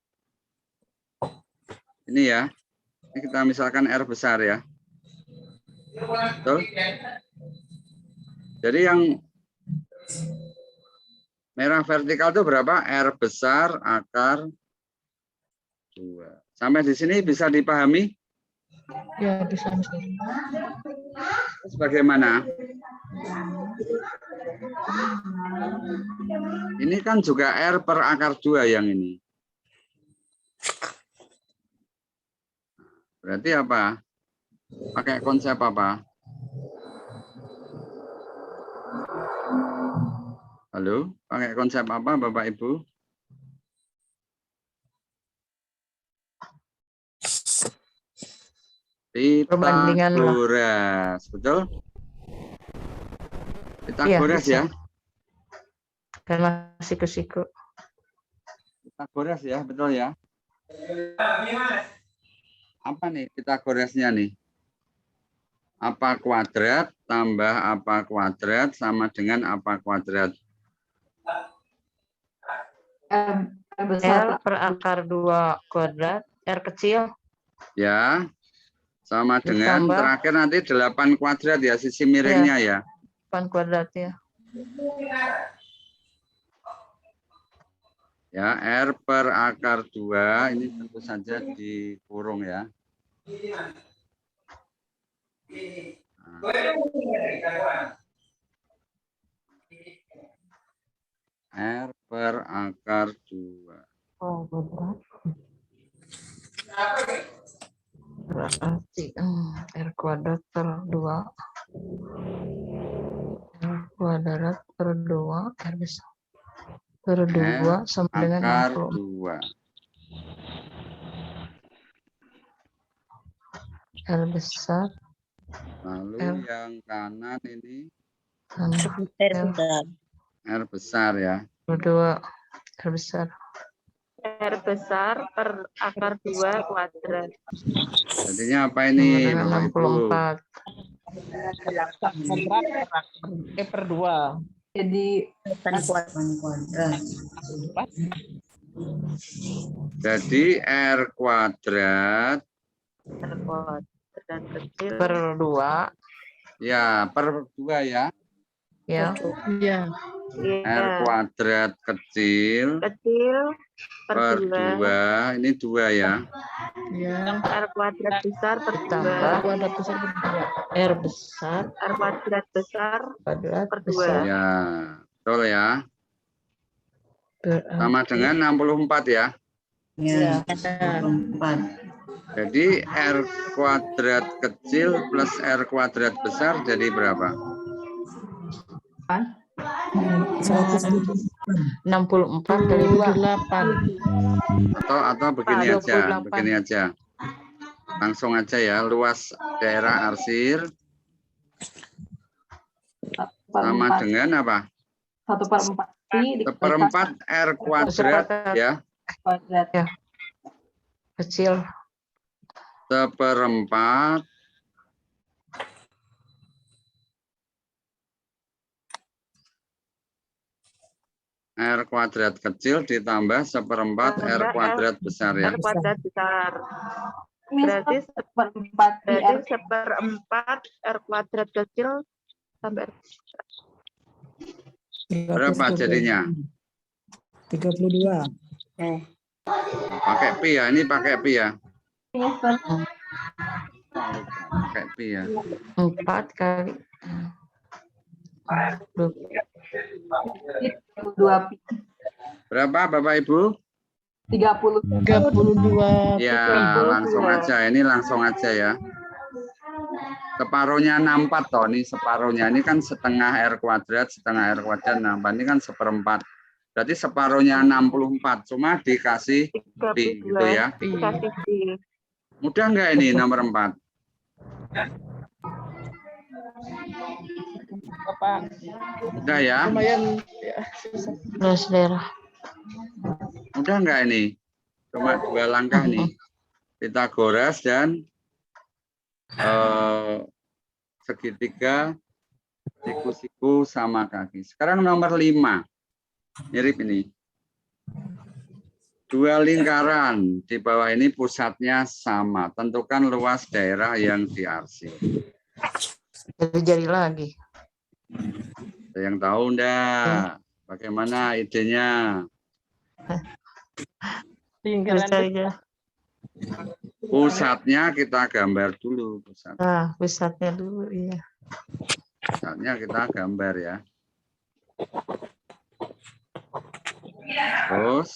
Ini ya. Ini kita misalkan R besar ya. Betul? Jadi yang merah vertikal itu berapa? R besar akar 2. Sampai di sini bisa dipahami? Ya, bisa. Terus bagaimana? Ini kan juga R per akar 2 yang ini. Berarti apa? Pakai konsep apa? Halo, pakai konsep apa Bapak Ibu? Pitagoras, betul? Pitagoras ya. Dan masih siku. Pitagoras ya, betul ya. Apa nih Pitagorasnya nih? Apa kuadrat tambah apa kuadrat sama dengan apa kuadrat? R besar. R per akar 2 kuadrat, R kecil. Ya, sama dengan Ditambah. terakhir nanti 8 kuadrat ya, sisi miringnya ya. 8 kuadratnya. Ya, R per akar 2, ini tentu saja dikurung ya. R per akar 2. Oh, kuadrat. Berarti R kuadrat per 2. R kuadrat per 2, R besar. Per 2 sama dengan Akar 60. 2. R besar. Lalu R. yang kanan ini R besar. R besar ya. Per 2, R besar. R besar per akar 2 kuadrat. Jadinya apa Sama ini dengan Bapak Ibu? 64. Per 2. Jadi Jadi R kuadrat R kuadrat kecil. Per 2. ya per 2 ya. Ya. Iya. R kuadrat kecil per 2. Ini 2 ya. Ya. R kuadrat besar per 2. Tambah kuadrat besar per 2. R besar. R kuadrat besar Kuadrat per 2. besar. Ya, betul ya. Berarti. Sama dengan 64 ya. Ya. Jadi R kuadrat kecil plus R kuadrat besar jadi berapa? 64 dari 2. Atau begini aja. Langsung aja ya, luas daerah arsir sama dengan apa? 1/4 1/4 R kuadrat ya. kuadrat. Ya. Kecil. 1/4 R kuadrat kecil ditambah 1/4 R kuadrat besar ya. R kuadrat besar. Berarti 1/4 R kuadrat kecil tambah R besar. Berapa jadinya? 32. Pakai pi ya, ini pakai pi ya. Pakai pi ya. 4 kali. 2 pi. Berapa Bapak Ibu? 32. Ya, langsung aja. Ini langsung aja ya. Separuhnya 64 toh. Ini separuhnya. Ini kan setengah R kuadrat, setengah R kuadrat. Nah, ini kan 1/4. Berarti separuhnya 64. Cuma dikasih pi gitu ya. Dikasih pi. Mudah nggak ini nomor 4? Mudah ya? Terus daerah. Mudah nggak ini? Cuma 2 langkah nih. Pitagoras dan segitiga, siku-siku sama kaki. Sekarang nomor 5. Mirip ini. 2 lingkaran. Di bawah ini pusatnya sama. Tentukan luas daerah yang diarsir. Jadi lagi. Ada yang tahu enggak? Bagaimana idenya? Pusatnya kita gambar dulu. Pusatnya dulu, iya. Pusatnya kita gambar ya. Terus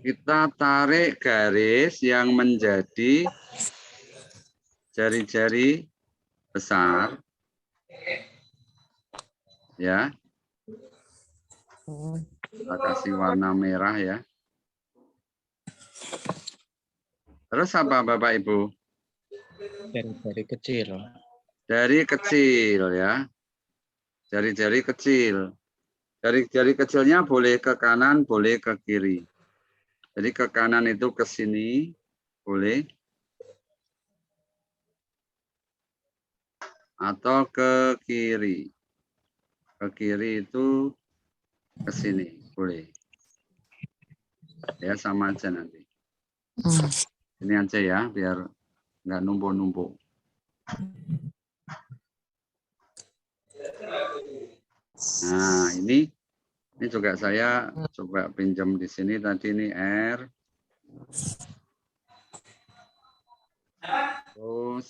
kita tarik garis yang menjadi jari-jari besar. Ya. Kita kasih warna merah ya. Terus apa Bapak Ibu? Dari kecil. Dari kecil ya. Jari-jari kecil. Jari-jari kecilnya boleh ke kanan, boleh ke kiri. Jadi ke kanan itu ke sini, boleh. Atau ke kiri. Ke kiri itu ke sini, boleh. Ya sama aja nanti. Ini aja ya, biar nggak numpuk-numpuk. Nah, ini juga saya coba pinjam di sini tadi ini R. Terus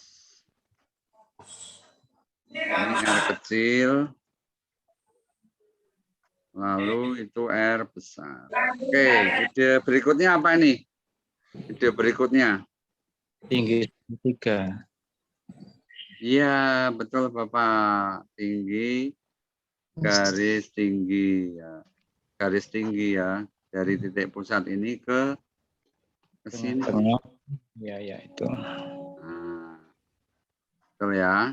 ini R kecil. Lalu itu R besar. Oke, ide berikutnya apa ini? Ide berikutnya. Tinggi 3. Iya, betul Bapak. Tinggi, garis tinggi ya. Garis tinggi ya. Dari titik pusat ini ke sini. Tengah. Ya, ya itu. Nah, betul ya.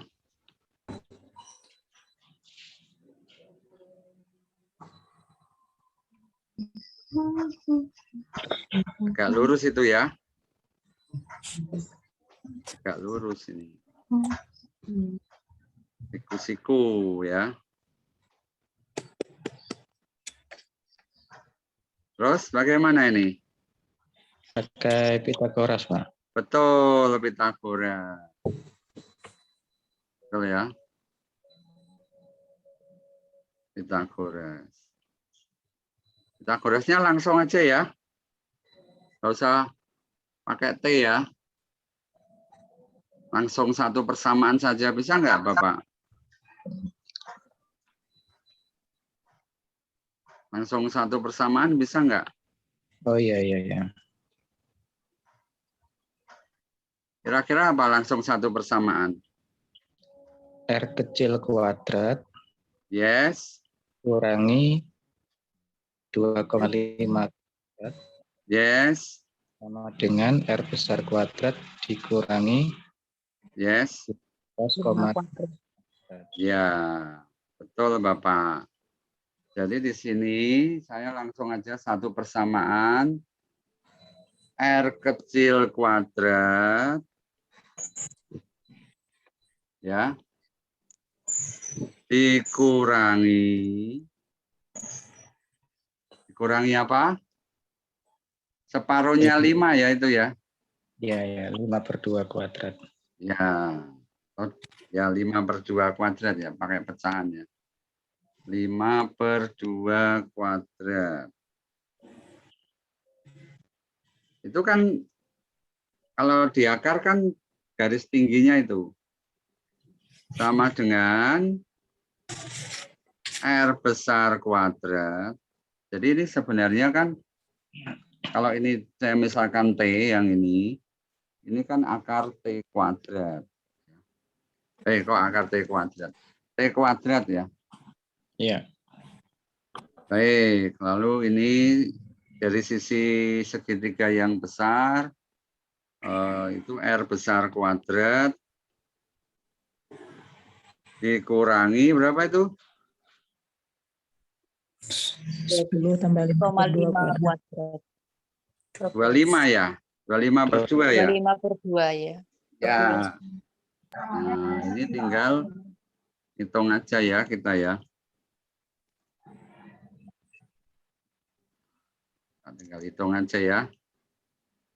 Agak lurus itu ya. Agak lurus ini. Siku-siku ya. Terus bagaimana ini? Pakai Pitagoras, Pak. Betul, Pitagoras. Betul ya. Pitagoras. Pitagorasnya langsung aja ya. Nggak usah pakai T ya. Langsung satu persamaan saja bisa nggak Bapak? Langsung satu persamaan bisa nggak? Oh iya, iya, iya. Kira-kira apa langsung satu persamaan? R kecil kuadrat Yes. kurangi 2,5 kuadrat Yes. sama dengan R besar kuadrat dikurangi Yes. 11,3. Ya, betul Bapak. Jadi di sini saya langsung aja satu persamaan R kecil kuadrat ya dikurangi apa? Separuhnya 5 ya itu ya. Ya, ya, 5/2 kuadrat. Ya. Ya 5/2 kuadrat ya pakai pecahannya. 5/2 kuadrat. Itu kan kalau di akar kan garis tingginya itu sama dengan R besar kuadrat. Jadi ini sebenarnya kan kalau ini saya misalkan T yang ini kan akar T kuadrat. Kok akar T kuadrat? T kuadrat ya. Iya. Baik, lalu ini dari sisi segitiga yang besar, itu R besar kuadrat, dikurangi berapa itu? 10 tambah 5/2 kuadrat. 25 ya? 25/2 ya? 25/2 ya. Ya. Nah, ini tinggal hitung aja ya kita ya. Tinggal hitung aja ya.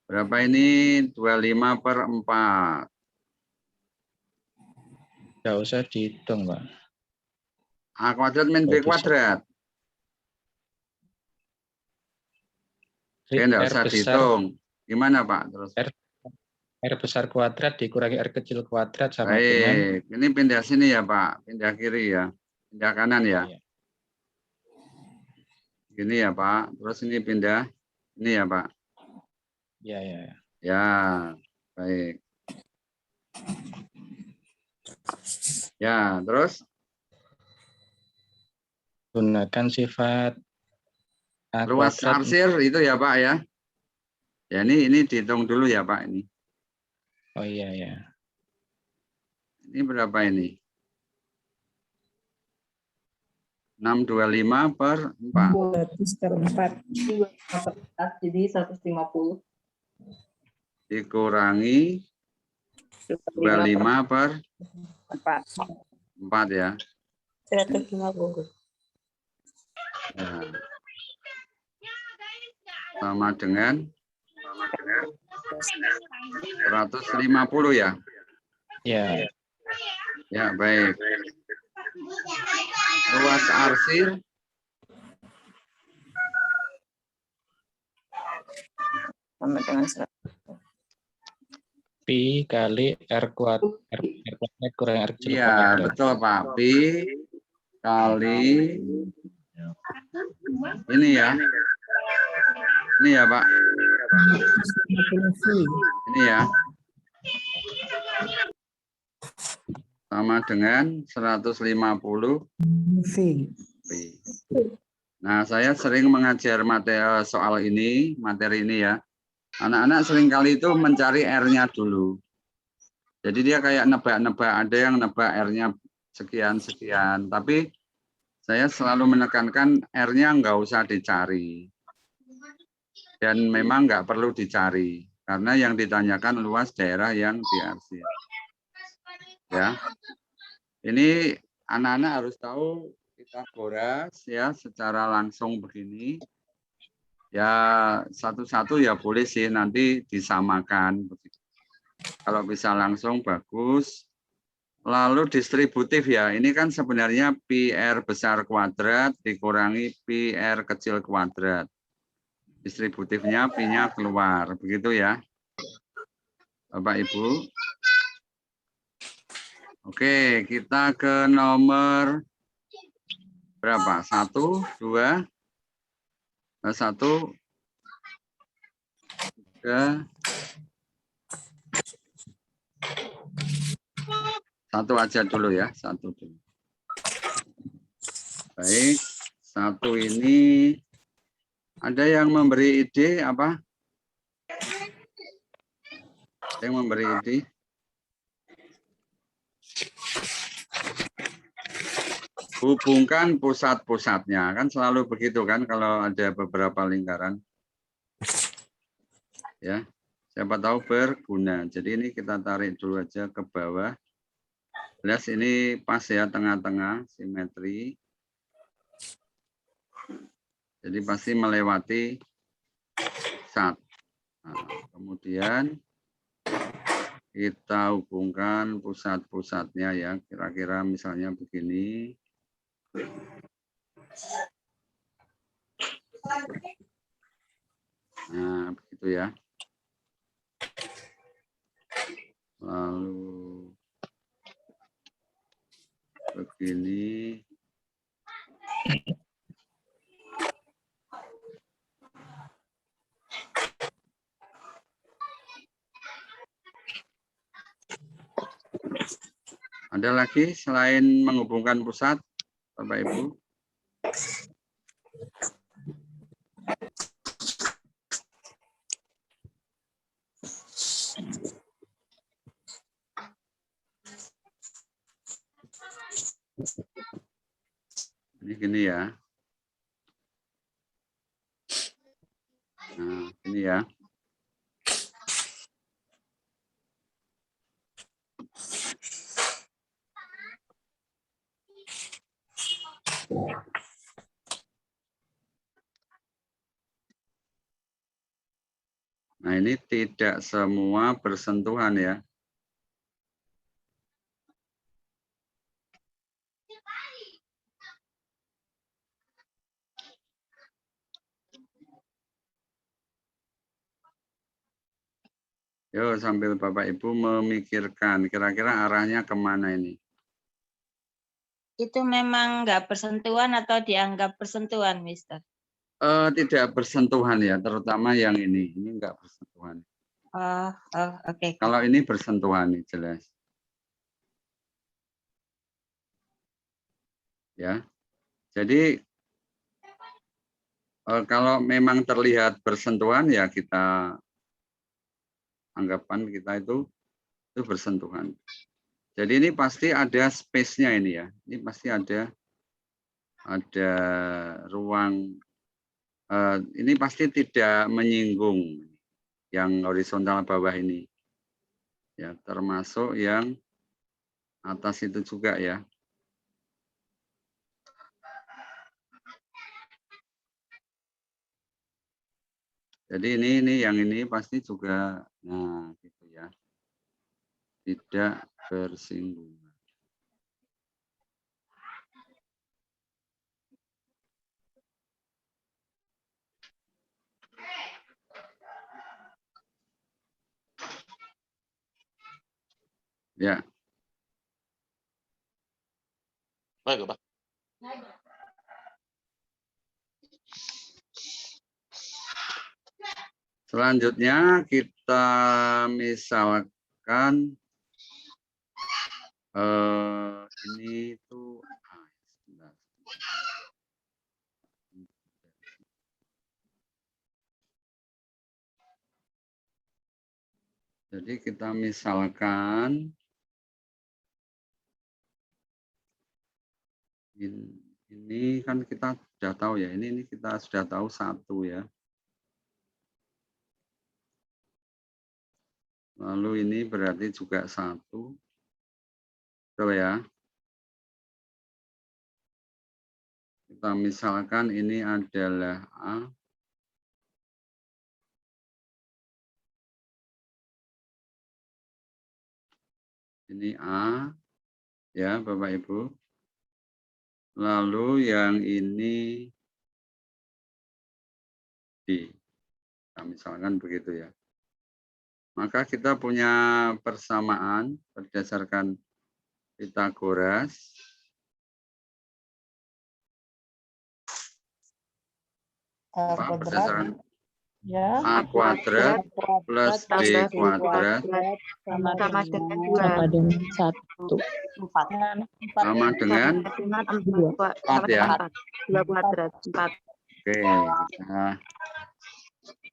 Berapa ini? 25/4. Nggak usah dihitung, Pak. A kuadrat min B kuadrat. Enggak usah dihitung. Gimana Pak? Terus R besar kuadrat dikurangi R kecil kuadrat sama dengan. baik. Ini pindah sini ya Pak. Pindah kiri ya. Pindah kanan ya. Iya. Gini ya Pak. Terus ini pindah. Ini ya Pak. Ya, ya. Ya. Baik. Ya, terus Gunakan sifat A luas kuadrat. arsir itu ya Pak ya. Ya ini dihitung dulu ya Pak ini. Oh iya, ya. Ini berapa ini? 625 per 4. 200 per 4. Jadi 150. Dikurangi 25 per 4 ya. 150. Ya. Sama dengan 150 ya. Ya. Ya, baik. Luas arsir Sama dengan 100. Pi kali R kuadrat kurang R kecil iya, kuadrat. betul Pak. Pi kali ini ya. Ini ya, Pak. 50 V. Ini ya. Sama dengan 150 V. P. Nah, saya sering mengajar materi ini ya. Anak-anak seringkali itu mencari R-nya dulu. Jadi dia kayak nebak-nebak, ada yang nebak R-nya sekian-sekian. Tapi saya selalu menekankan R-nya nggak usah dicari. Dan memang nggak perlu dicari. Karena yang ditanyakan luas daerah yang diarsir. Ya, ini anak-anak harus tahu Pitagoras ya secara langsung begini. Ya satu-satu ya boleh sih nanti disamakan. Kalau bisa langsung bagus. Lalu distributif ya, ini kan sebenarnya pi R besar kuadrat dikurangi pi R kecil kuadrat. Distributifnya pi-nya keluar, begitu ya. Bapak Ibu. Oke, kita ke nomor berapa? 1, 2, 1, 3, 1 aja dulu ya, 1 dulu. Baik, 1 ini ada yang memberi ide apa? Ada yang memberi ide? Hubungkan pusat-pusatnya, kan selalu begitu kan kalau ada beberapa lingkaran. Ya, siapa tahu berguna. Jadi ini kita tarik dulu aja ke bawah. Jelas ini pas ya, tengah-tengah, simetri. Jadi pasti melewati pusat. Nah, kemudian kita hubungkan pusat-pusatnya ya, kira-kira misalnya begini. Nah, begitu ya. Lalu begini. Ada lagi selain menghubungkan pusat, Bapak Ibu? Ini gini ya. Nah, ini ya. Nah, ini tidak semua bersentuhan ya. Yuk, sambil Bapak Ibu memikirkan kira-kira arahnya kemana ini. Itu memang nggak bersentuhan atau dianggap bersentuhan, Mister? Tidak bersentuhan ya, terutama yang ini enggak bersentuhan. Oke. Kalau ini bersentuhan nih, jelas. Ya, jadi kalau memang terlihat bersentuhan ya kita anggapan kita itu bersentuhan. Jadi ini pasti ada space-nya ini ya. Ini pasti ada ruang. Ini pasti tidak menyinggung yang horizontal bawah ini. Ya, termasuk yang atas itu juga ya. Jadi ini yang ini pasti juga, nah gitu ya, tidak bersinggungan. Ya. Baik, Pak. Selanjutnya kita misalkan ini tuh jadi kita misalkan ini kan kita sudah tahu ya, ini kita sudah tahu 1 ya. Lalu ini berarti juga 1. Betul ya. Kita misalkan ini adalah A. Ini A, ya Bapak Ibu. Lalu yang ini B. Nah, misalkan begitu ya. Maka kita punya persamaan berdasarkan Pythagoras. Berdasarkan Ya. A kuadrat plus B kuadrat sama dengan 2. Sama dengan 1. 4. sama dengan 4 ya. 2 kuadrat 4. Oke, kita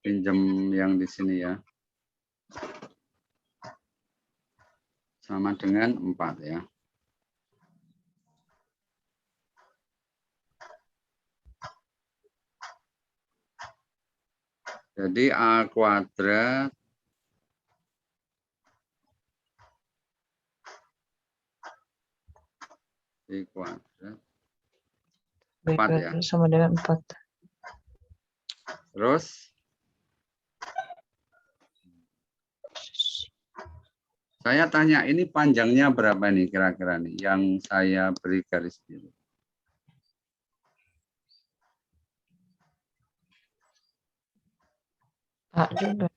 pinjam yang di sini ya. Sama dengan 4 ya. Jadi A kuadrat B kuadrat 4 ya. Sama dengan 4. Terus saya tanya ini panjangnya berapa nih kira-kira nih yang saya beri garis biru. A juga.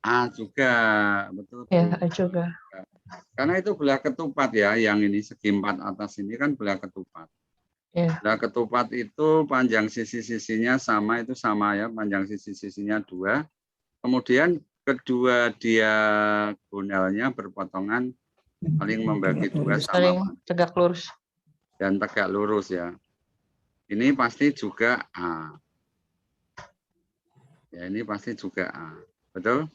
A juga, betul. Ya, A juga. Karena itu belah ketupat ya, yang ini segi 4 atas ini kan belah ketupat. Ya. Belah ketupat itu panjang sisi-sisinya sama, itu sama ya, panjang sisi-sisinya 2. Kemudian kedua diagonalnya berpotongan saling membagi 2 Saling sama. tegak lurus. Dan tegak lurus ya. Ini pasti juga A. Ya, ini pasti juga A. Betul?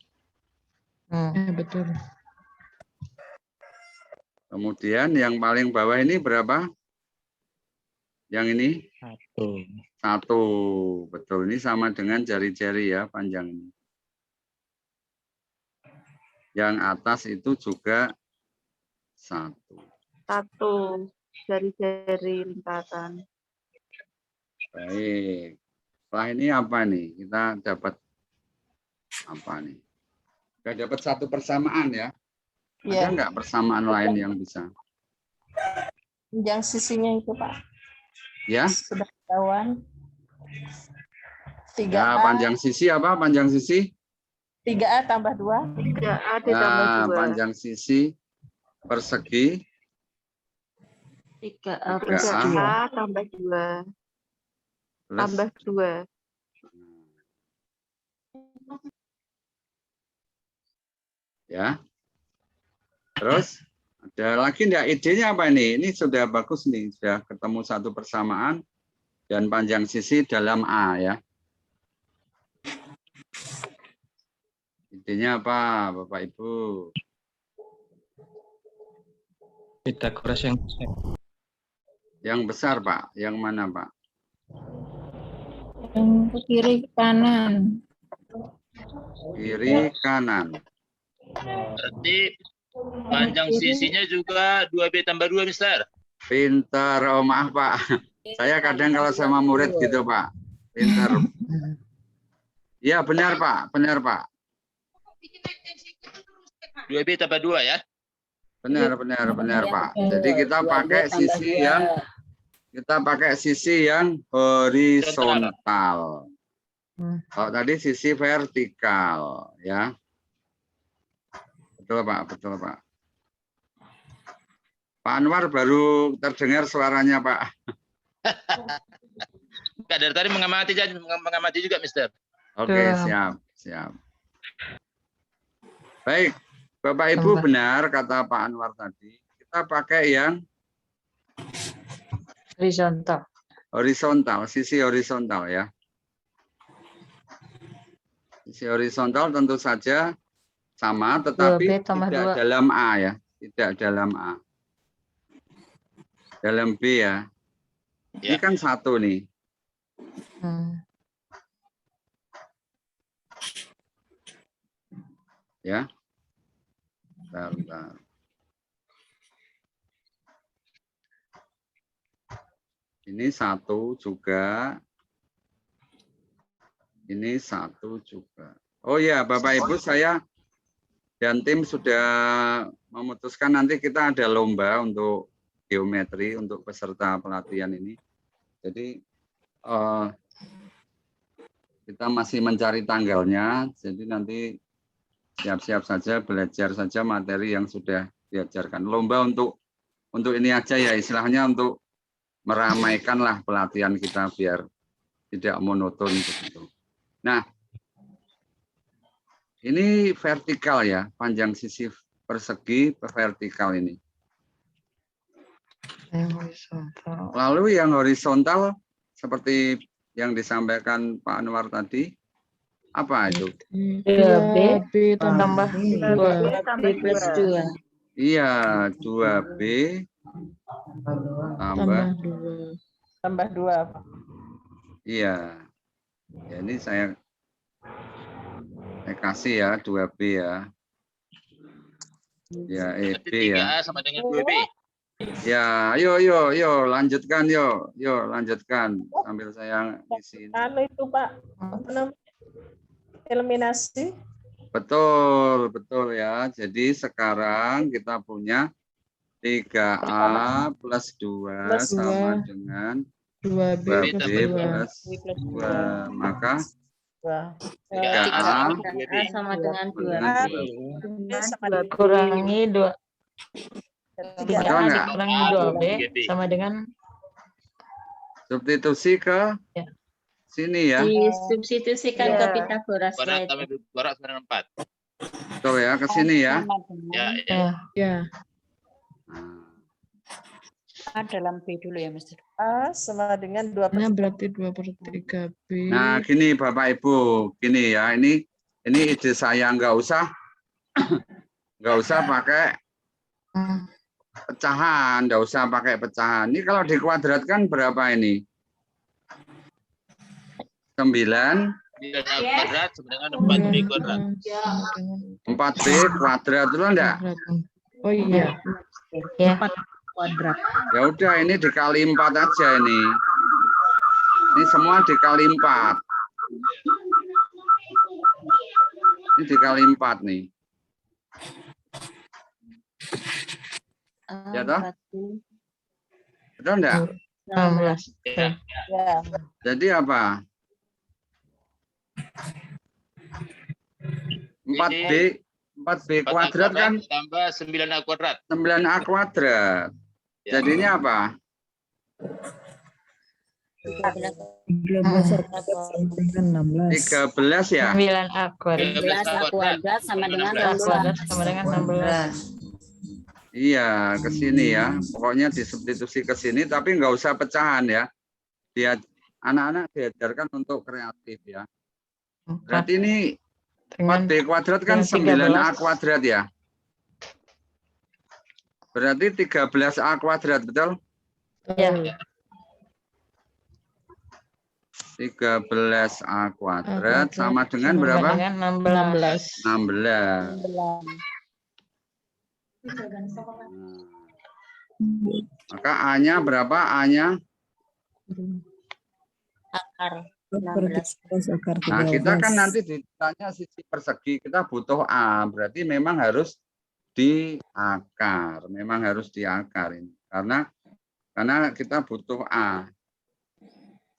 Ya, betul. Kemudian yang paling bawah ini berapa? Yang ini? 1. Betul, ini sama dengan jari-jari ya, panjang ini. Yang atas itu juga 1. 1 jari-jari lingkaran. Baik. Setelah ini apa nih? Kita dapat apa nih? Sudah dapat 1 persamaan ya. Ada nggak persamaan lain yang bisa? Yang sisinya itu, Pak. Ya? Sudah ketahuan. 3A. Ya, panjang sisi apa? Panjang sisi? 3A tambah 2. 3A ditambah 2. Panjang sisi persegi. 3A tambah 2. Tambah 2. Ya. Terus ada lagi enggak idenya apa ini? Ini sudah bagus nih, sudah ketemu 1 persamaan dan panjang sisi dalam A ya. Idenya apa, Bapak Ibu? Pitagoras yang besar. Yang besar, Pak. Yang mana, Pak? Yang ke kiri kanan. Kiri, kanan. Berarti panjang sisinya juga 2B tambah 2, Mister. Pintar. Oh, maaf, Pak. Saya kadang kalau sama murid gitu, Pak. Pintar. Iya, benar, Pak. Benar, Pak. 2B tambah 2 ya. Benar, Pak. Jadi kita pakai sisi yang horizontal. Kalau tadi sisi vertikal, ya. Betul, Pak. Betul, Pak. Pak Anwar baru terdengar suaranya, Pak. Enggak, dari tadi mengamati juga, Mister. Oke, siap. Baik, Bapak Ibu benar kata Pak Anwar tadi. Kita pakai yang horizontal, sisi horizontal ya. Sisi horizontal tentu saja sama, tetapi tidak dalam A ya, tidak dalam A. Dalam B ya. Ini kan satu nih. Ya. Bentar. Ini satu juga. Ini satu juga. Oh ya, Bapak Ibu, saya dan tim sudah memutuskan nanti kita ada lomba untuk geometri untuk peserta pelatihan ini. Jadi kita masih mencari tanggalnya. Jadi nanti siap-siap saja, belajar saja materi yang sudah diajarkan. Lomba untuk ini aja ya, istilahnya untuk meramaikanlah pelatihan kita biar tidak monoton begitu. Nah, ini vertikal ya, panjang sisi persegi vertikal ini. Lalu yang horizontal seperti yang disampaikan Pak Anwar tadi, apa itu? 2B tambah 2B plus 2. Iya, 2B Tambah 2. Iya. Ya, ini saya kasih ya, 2B ya. Ya, EB ya. 3A sama dengan 2B. Ya, ayo lanjutkan yuk lanjutkan sambil saya isi. Itu Pak, eliminasi. Betul ya. Jadi sekarang kita punya 3A plus 2 sama dengan 2B plus 2. Maka 3A sama dengan 2B. Kurangi 2. Betul nggak? Kurangi 2B sama dengan Substitusi ke sini ya. Disubstitusikan ke Pitagoras. Barat tambah barat sama dengan 4. Betul ya, ke sini ya. ya. A dalam B dulu ya, Mister. A sama dengan 2 Nah, berarti 2/3B. Nah, gini Bapak Ibu, gini ya, ini ide saya nggak usah pakai pecahan, nggak usah pakai pecahan. Ini kalau dikuadratkan berapa ini? 9 kuadrat sama dengan 4B kuadrat. 4B kuadrat dulu enggak? Oh iya. Ya. 4 kuadrat. Ya udah, ini dikali 4 aja ini. Ini semua dikali 4. Ini dikali 4 nih. Ya toh? Betul enggak? 16. Ya. Jadi apa? 4B kuadrat kan tambah 9A kuadrat. 9A kuadrat. Jadinya apa? 13 ya? 9A kuadrat. 13A kuadrat sama dengan 16. Iya, ke sini ya. Pokoknya disubstitusi ke sini, tapi nggak usah pecahan ya. Anak-anak diajarkan untuk kreatif ya. Berarti ini 4B kuadrat kan 9A kuadrat ya. Berarti 13A kuadrat, betul? Ya. 13A kuadrat sama dengan berapa? Dengan 16. 16. Maka A-nya berapa? A-nya? akar Per 13 akar Nah, kita kan 13. nanti ditanya sisi persegi, kita butuh A. Berarti memang harus diakar. Memang harus diakar ini. Karena kita butuh A.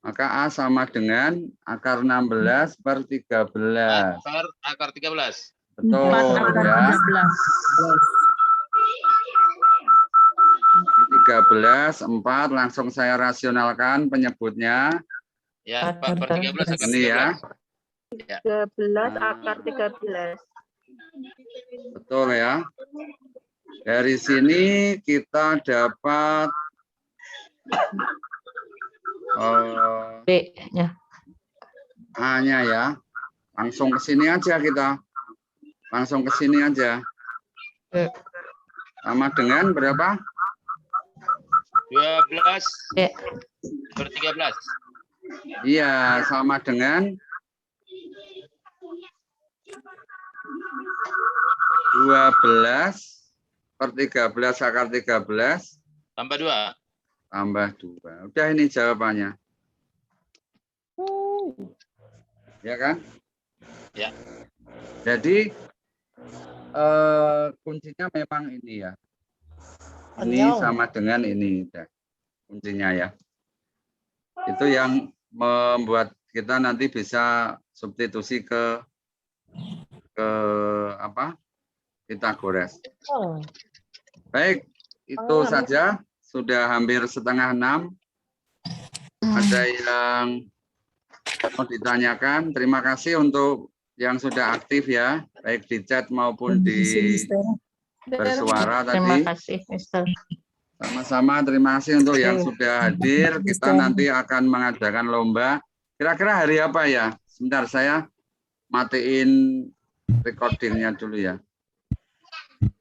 Maka A sama dengan akar 16 per 13. Akar 13. Betul 4 akar ya. 13, 4 langsung saya rasionalkan penyebutnya. Ya, Pak, per 13 akar Ini ya. 13 akar 13. Betul ya. Dari sini kita dapat B-nya. A-nya ya. Langsung ke sini aja kita. Langsung ke sini aja. Sama dengan berapa? 12 per 13. Iya, sama dengan 12 per 13 akar 13 Tambah 2. tambah 2. Udah ini jawabannya. Ya kan? Ya. Jadi kuncinya memang ini ya. Ini sama dengan ini. Ya. Kuncinya ya. Itu yang membuat kita nanti bisa substitusi ke apa? Pythagoras. Baik, itu saja. Sudah hampir setengah 6. Ada yang mau ditanyakan? Terima kasih untuk yang sudah aktif ya, baik di chat maupun di bersuara Terima tadi. kasih, Mister. Sama-sama, terima kasih untuk yang sudah hadir. Kita nanti akan mengadakan lomba. Kira-kira hari apa ya? Sebentar, saya matiin recordingnya dulu ya.